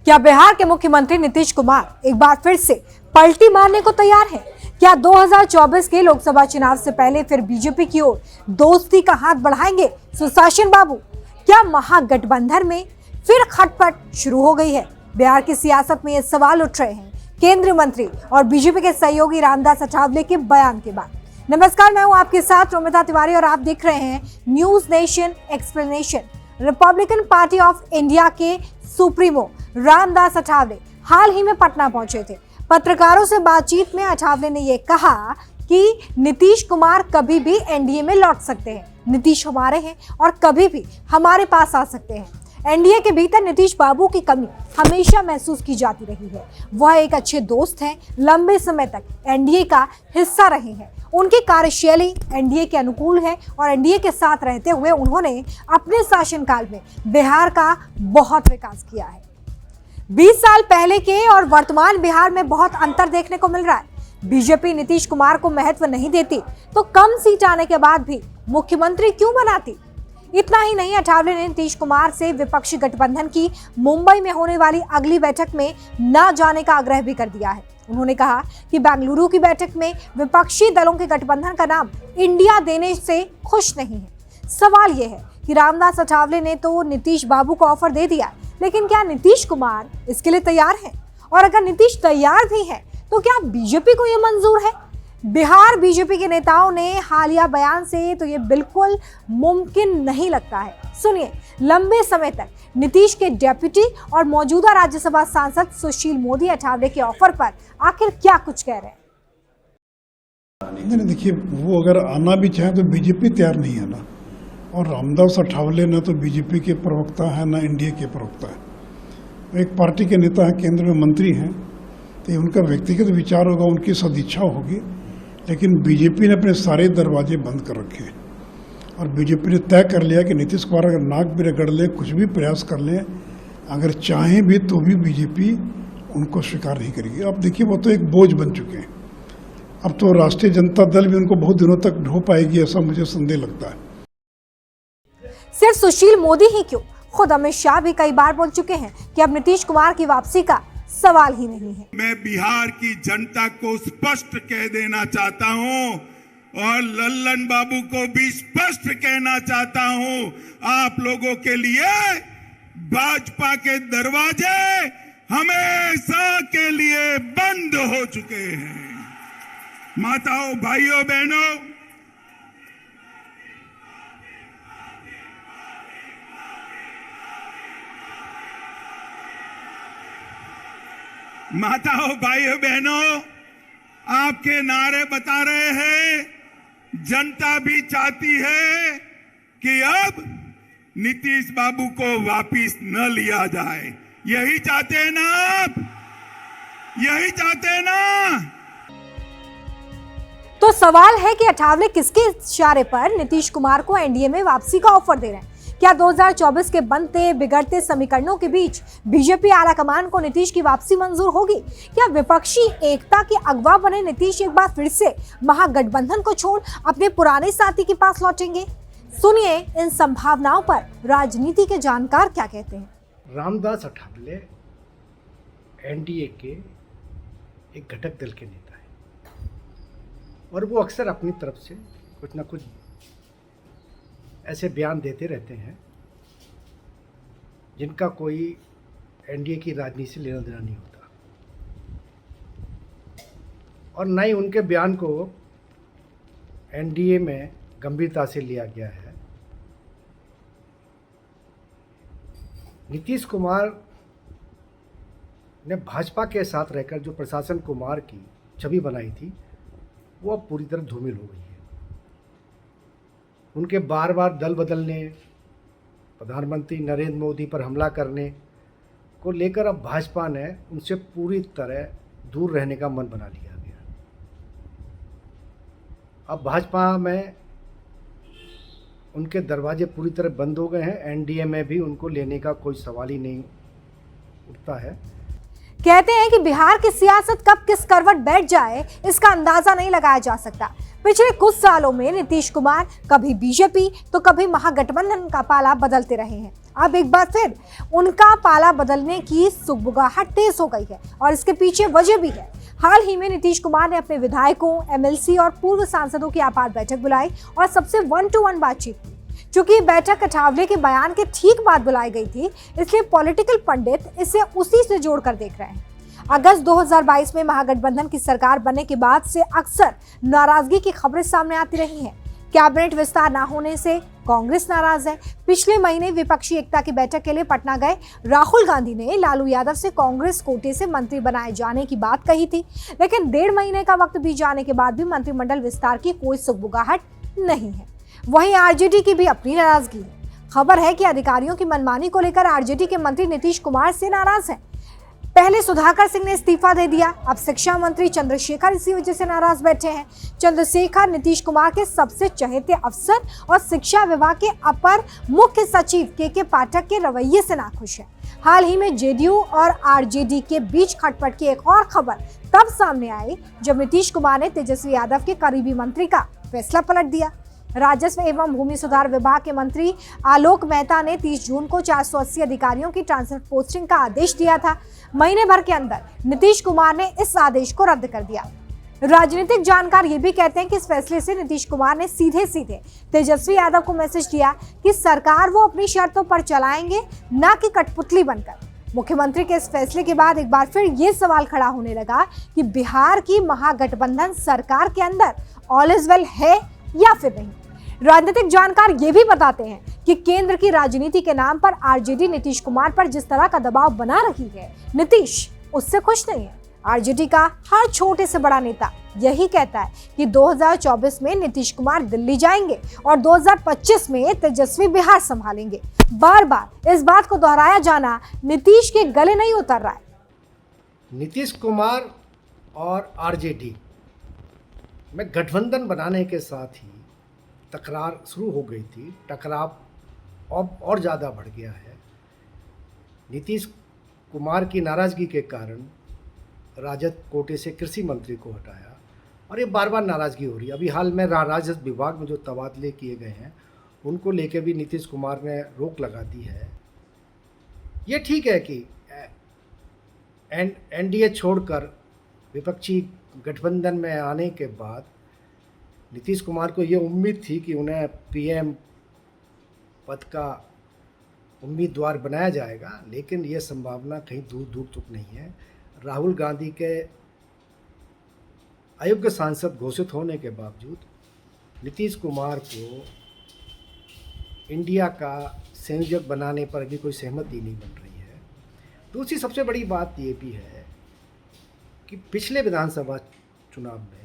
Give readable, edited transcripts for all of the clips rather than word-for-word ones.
क्या बिहार के मुख्यमंत्री नीतीश कुमार एक बार फिर से पलटी मारने को तैयार हैं? क्या 2024 के लोकसभा चुनाव से पहले फिर बीजेपी की ओर दोस्ती का हाथ बढ़ाएंगे सुशासन बाबू? क्या महागठबंधन में फिर खटपट शुरू हो गई है? बिहार की सियासत में ये सवाल उठ रहे हैं केंद्रीय मंत्री और बीजेपी के सहयोगी रामदास अठावले के बयान के बाद। नमस्कार, मैं हूं आपके साथ रोमिता तिवारी और आप देख रहे हैं news nation explanation. Republican party of India के सुप्रीमो रामदास अठावले हाल ही में पटना पहुंचे थे। पत्रकारों से बातचीत में अठावले ने यह कहा कि नीतीश कुमार कभी भी एनडीए में लौट सकते हैं। नीतीश हमारे हैं और कभी भी हमारे पास आ सकते हैं। एनडीए के भीतर नीतीश बाबू की कमी हमेशा महसूस की जाती रही है। वह एक अच्छे दोस्त हैं, लंबे समय तक एनडीए का हिस्सा रहे हैं। उनकी कार्यशैली एनडीए के अनुकूल है और एनडीए के साथ रहते हुए उन्होंने अपने शासनकाल में बिहार का बहुत विकास किया है। 20 साल पहले के और वर्तमान बिहार में बहुत अंतर देखने को मिल रहा है। बीजेपी नीतीश कुमार को महत्व नहीं देती तो कम सीट आने के बाद भी मुख्यमंत्री क्यों बनाती? इतना ही नहीं, अठावले ने नीतीश कुमार से विपक्षी गठबंधन की मुंबई में होने वाली अगली बैठक में न जाने का आग्रह भी कर दिया है। उन्होंने कहा कि बेंगलुरु की बैठक में विपक्षी दलों के गठबंधन का नाम इंडिया देने से खुश नहीं है। सवाल यह है कि रामदास अठावले ने तो नीतीश बाबू को ऑफर दे दिया, लेकिन क्या नीतीश कुमार इसके लिए तैयार हैं? और अगर नीतीश तैयार भी है तो क्या बीजेपी को यह मंजूर है? बिहार बीजेपी के नेताओं ने हालिया बयान से तो ये बिल्कुल मुमकिन नहीं लगता है। सुनिए, लंबे समय तक नीतीश के डेप्यूटी और मौजूदा राज्यसभा सांसद सुशील मोदी अठावले के ऑफर पर आखिर क्या कुछ कह रहे हैं। नहीं, देखिए, वो अगर आना भी चाहे तो बीजेपी तैयार नहीं है ना। और रामदास अठावले न तो बीजेपी के प्रवक्ता है ना एनडीए के प्रवक्ता है। वो एक पार्टी के नेता हैं, केंद्र में मंत्री हैं, तो ये उनका व्यक्तिगत विचार होगा, उनकी सदिच्छा होगी। लेकिन बीजेपी ने अपने सारे दरवाजे बंद कर रखे हैं और बीजेपी ने तय कर लिया कि नीतीश कुमार अगर नाक भी रगड़ ले, कुछ भी प्रयास कर ले, अगर चाहें भी तो भी बीजेपी उनको स्वीकार नहीं करेगी। अब देखिए, वो तो एक बोझ बन चुके हैं। अब तो राष्ट्रीय जनता दल भी उनको बहुत दिनों तक ढो पाएगी, ऐसा मुझे संदेह लगता है। सिर्फ सुशील मोदी ही क्यों, खुद अमित शाह भी कई बार बोल चुके हैं कि अब नीतीश कुमार की वापसी का सवाल ही नहीं है। मैं बिहार की जनता को स्पष्ट कह देना चाहता हूं और लल्लन बाबू को भी स्पष्ट कहना चाहता हूं, आप लोगों के लिए भाजपा के दरवाजे हमेशा के लिए बंद हो चुके हैं। माताओं, भाइयों, बहनों, भाइयों, बहनों, आपके नारे बता रहे हैं, जनता भी चाहती है कि अब नीतीश बाबू को वापिस न लिया जाए। यही चाहते हैं ना आप? यही चाहते हैं ना? तो सवाल है कि अठावले किसके इशारे पर नीतीश कुमार को एनडीए में वापसी का ऑफर दे रहे हैं? क्या 2024 के बनते बिगड़ते समीकरणों के बीच बीजेपी आलाकमान को नीतीश की वापसी मंजूर होगी? क्या विपक्षी एकता के अगवा बने नीतीश एक बार फिर से महागठबंधन को छोड़ अपने पुराने साथी के पास लौटेंगे? सुनिए इन संभावनाओं पर राजनीति के जानकार क्या कहते हैं। रामदास अठावले एनडीए के एक घटक दल के नेता है और वो अक्सर अपनी तरफ से कुछ ना कुछ ऐसे बयान देते रहते हैं जिनका कोई एनडीए की राजनीति से लेना देना नहीं होता और न ही उनके बयान को एनडीए में गंभीरता से लिया गया है। नीतीश कुमार ने भाजपा के साथ रहकर जो प्रशासन कुमार की छवि बनाई थी वो अब पूरी तरह धूमिल हो गई है। उनके बार बार दल बदलने, प्रधानमंत्री नरेंद्र मोदी पर हमला करने को लेकर अब भाजपा ने उनसे पूरी तरह दूर रहने का मन बना लिया गया। अब भाजपा में उनके दरवाजे पूरी तरह बंद हो गए हैं। एनडीए में भी उनको लेने का कोई सवाल ही नहीं उठता है। कहते हैं कि बिहार की सियासत कब किस करवट बैठ जाए इसका अंदाजा नहीं लगाया जा सकता। पिछले कुछ सालों में नीतीश कुमार कभी बीजेपी तो कभी महागठबंधन का पाला बदलते रहे हैं। अब एक बार फिर उनका पाला बदलने की सुगबुगाहट तेज हो गई है और इसके पीछे वजह भी है। हाल ही में नीतीश कुमार ने अपने विधायकों, एमएलसी और पूर्व सांसदों की आपात बैठक बुलाई और सबसे 1-to-1 बातचीत की। चूंकि बैठक अठावले के बयान के ठीक बाद बुलाई गई थी, इसलिए पॉलिटिकल पंडित इसे उसी से जोड़कर देख रहे हैं। अगस्त 2022 में महागठबंधन की सरकार बनने के बाद से अक्सर नाराजगी की खबरें सामने आती रही हैं। कैबिनेट विस्तार न होने से कांग्रेस नाराज है। पिछले महीने विपक्षी एकता की बैठक के लिए पटना गए राहुल गांधी ने लालू यादव से कांग्रेस कोटे से मंत्री बनाए जाने की बात कही थी, लेकिन 1.5 महीने का वक्त बीत जाने के बाद भी मंत्रिमंडल विस्तार की कोई सुगबुगाहट नहीं है। वहीं आरजेडी की भी अपनी नाराजगी है। खबर है कि अधिकारियों की मनमानी को लेकर आरजेडी के मंत्री नीतीश कुमार से नाराज हैं। पहले सुधाकर सिंह ने इस्तीफा दे दिया, अब शिक्षा मंत्री चंद्रशेखर इसी वजह से नाराज बैठे हैं। चंद्रशेखर नीतीश कुमार के सबसे चहेते अफसर और शिक्षा विभाग के अपर मुख्य सचिव के पाठक के रवैये से नाखुश है। हाल ही में जेडीयू और आरजेडी के बीच खटपट की एक और खबर तब सामने आई जब नीतीश कुमार ने तेजस्वी यादव के करीबी मंत्री का फैसला पलट दिया। राजस्व एवं भूमि सुधार विभाग के मंत्री आलोक मेहता ने 30 जून को 480 अधिकारियों की ट्रांसफर पोस्टिंग का आदेश दिया था। महीने भर के अंदर नीतीश कुमार ने इस आदेश को रद्द कर दिया। राजनीतिक जानकार ये भी कहते हैं कि इस फैसले से नीतीश कुमार ने सीधे सीधे तेजस्वी यादव को मैसेज दिया कि सरकार वो अपनी शर्तों पर चलाएंगे, न कि कठपुतली बनकर। मुख्यमंत्री के इस फैसले के बाद एक बार फिर ये सवाल खड़ा होने लगा कि बिहार की महागठबंधन सरकार के अंदर ऑल इज वेल है या फिर नहीं। राजनीतिक जानकार ये भी बताते हैं कि केंद्र की राजनीति के नाम पर आरजेडी नीतीश कुमार पर जिस तरह का दबाव बना रही है, नीतीश उससे खुश नहीं है। आरजेडी का हर छोटे से बड़ा नेता यही कहता है कि 2024 में नीतीश कुमार दिल्ली जाएंगे और 2025 में तेजस्वी बिहार संभालेंगे। बार बार इस बात को दोहराया जाना नीतीश के गले नहीं उतर रहा है। नीतीश कुमार और आरजेडी में गठबंधन बनाने के साथ ही तकरार शुरू हो गई थी। टकराव अब और ज़्यादा बढ़ गया है। नीतीश कुमार की नाराज़गी के कारण राजद कोटे से कृषि मंत्री को हटाया और ये बार बार नाराज़गी हो रही है। अभी हाल में राजस्व विभाग में जो तबादले किए गए हैं उनको लेकर भी नीतीश कुमार ने रोक लगा दी है। ये ठीक है कि एनडीए छोड़कर विपक्षी गठबंधन में आने के बाद नीतीश कुमार को ये उम्मीद थी कि उन्हें पीएम पद का उम्मीदवार बनाया जाएगा, लेकिन ये संभावना कहीं दूर दूर तक नहीं है। राहुल गांधी के अयोग्य सांसद घोषित होने के बावजूद नीतीश कुमार को इंडिया का संयोजक बनाने पर अभी कोई सहमति नहीं बन रही है। दूसरी सबसे बड़ी बात ये भी है कि पिछले विधानसभा चुनाव में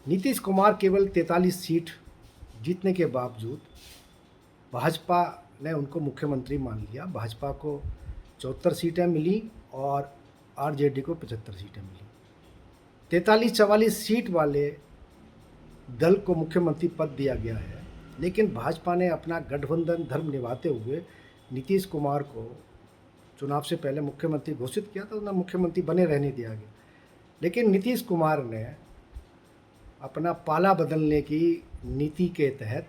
नीतीश कुमार केवल 43 सीट जीतने के बावजूद भाजपा ने उनको मुख्यमंत्री मान लिया। भाजपा को 74 सीटें मिली और आरजेडी को 75 सीटें मिली। 43-44 सीट वाले दल को मुख्यमंत्री पद दिया गया है, लेकिन भाजपा ने अपना गठबंधन धर्म निभाते हुए नीतीश कुमार को चुनाव से पहले मुख्यमंत्री घोषित किया, तो उन्हें मुख्यमंत्री बने रहने दिया गया। लेकिन नीतीश कुमार ने अपना पाला बदलने की नीति के तहत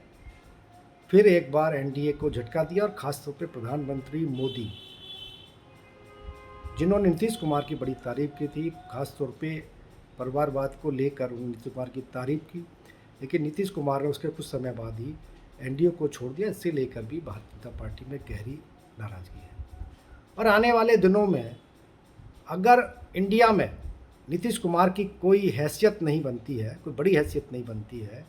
फिर एक बार एनडीए को झटका दिया और ख़ासतौर पे प्रधानमंत्री मोदी, जिन्होंने नीतीश कुमार की बड़ी तारीफ की थी, ख़ासतौर पे परिवारवाद को लेकर उन्होंने नीतीश कुमार की तारीफ की, लेकिन नीतीश कुमार ने उसके कुछ समय बाद ही एनडीए को छोड़ दिया। इससे लेकर भी भारतीय जनता पार्टी में गहरी नाराज़गी है और आने वाले दिनों में अगर इंडिया में नीतीश कुमार की कोई हैसियत नहीं बनती है, कोई बड़ी हैसियत नहीं बनती है,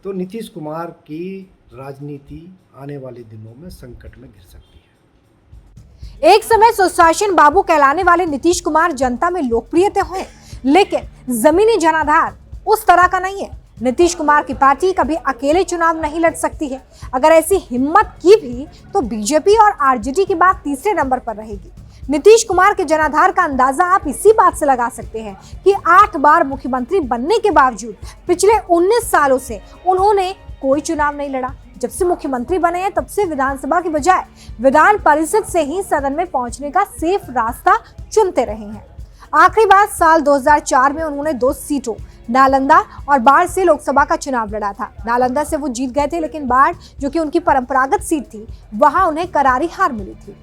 तो नीतीश कुमार की राजनीति आने वाले दिनों में संकट में घिर सकती है। एक समय सुशासन बाबू कहलाने वाले नीतीश कुमार जनता में लोकप्रिय तो हैं, लेकिन जमीनी जनाधार उस तरह का नहीं है। नीतीश कुमार की पार्टी कभी अकेले चुनाव नहीं लड़ सकती है। अगर ऐसी हिम्मत की भी तो बीजेपी और आरजेडी की बात तीसरे नंबर पर रहेगी। नीतीश कुमार के जनाधार का अंदाजा आप इसी बात से लगा सकते हैं कि 8 बार मुख्यमंत्री बनने के बावजूद पिछले 19 सालों से उन्होंने कोई चुनाव नहीं लड़ा। जब से मुख्यमंत्री बने हैं तब से विधानसभा की बजाय विधान परिषद से ही सदन में पहुंचने का सेफ रास्ता चुनते रहे हैं। आखिरी बार साल 2004 में उन्होंने 2 सीटों नालंदा और बाढ़ से लोकसभा का चुनाव लड़ा था। नालंदा से वो जीत गए थे, लेकिन बाढ़ जो कि उनकी परंपरागत सीट थी, वहां उन्हें करारी हार मिली थी।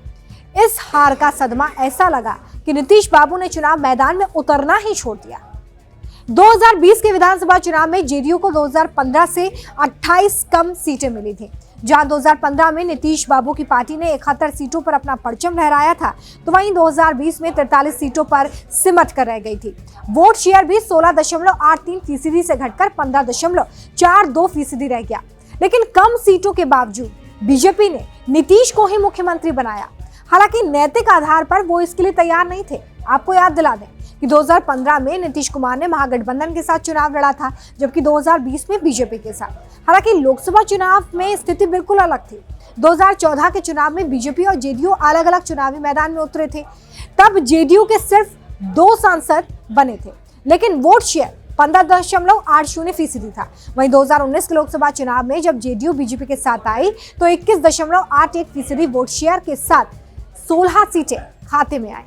इस हार का सदमा ऐसा लगा कि नीतीश बाबू ने चुनाव मैदान में उतरना ही छोड़ दिया। 2020 के विधानसभा चुनाव में जेडीयू को 2015 से 28 कम सीटें मिली थी। जहां 2015 में नीतीश बाबू की पार्टी ने 71 सीटों पर अपना परचम लहराया था, तो वहीं 2020 में 43 सीटों पर सिमट कर रह गई थी। वोट शेयर भी 16.83% से घटकर 15.42% रह गया। लेकिन कम सीटों के बावजूद बीजेपी ने नीतीश को ही मुख्यमंत्री बनाया। हालांकि नैतिक आधार पर वो इसके लिए तैयार नहीं थे। आपको याद दिला दें कि 2015 में नीतीश कुमार ने महागठबंधन के साथ चुनाव लड़ा था, जबकि 2020 में बीजेपी के साथ। हालांकि लोकसभा चुनाव में स्थिति बिल्कुल अलग थी। 2014 के चुनाव में बीजेपी और जेडीयू अलग अलग चुनावी मैदान में उतरे थे। तब जेडीयू के सिर्फ 2 सांसद बने थे, लेकिन वोट शेयर 15.80% था। वहीं 2019 के लोकसभा चुनाव में जब जेडीयू बीजेपी के साथ आई, तो 21.81% वोट शेयर के साथ 16 सीटें खाते में आई।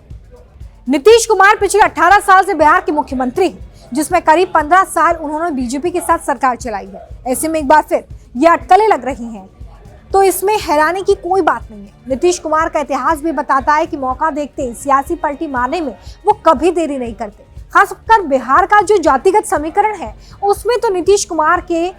नीतीश कुमार पिछले 18 साल से बिहार के मुख्यमंत्री हैं, जिसमें करीब 15 साल उन्होंने बीजेपी के साथ सरकार चलाई है। ऐसे में एक बार फिर ये अटकलें लग रही हैं, तो इसमें हैरानी की कोई बात नहीं है। नीतीश कुमार का इतिहास भी बताता है कि मौका देखते ही सियासी पलटी मारने में वो कभी देरी नहीं करते। खासकर बिहार का जो जातिगत समीकरण है, उसमें तो नीतीश कुमार के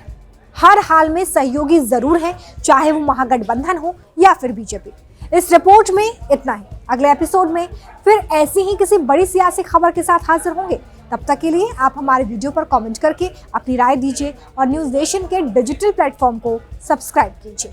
हर हाल में सहयोगी जरूर है, चाहे वो महागठबंधन हो या फिर बीजेपी। इस रिपोर्ट में इतना ही। अगले एपिसोड में फिर ऐसी ही किसी बड़ी सियासी खबर के साथ हाजिर होंगे। तब तक के लिए आप हमारे वीडियो पर कमेंट करके अपनी राय दीजिए और न्यूज़ नेशन के डिजिटल प्लेटफॉर्म को सब्सक्राइब कीजिए।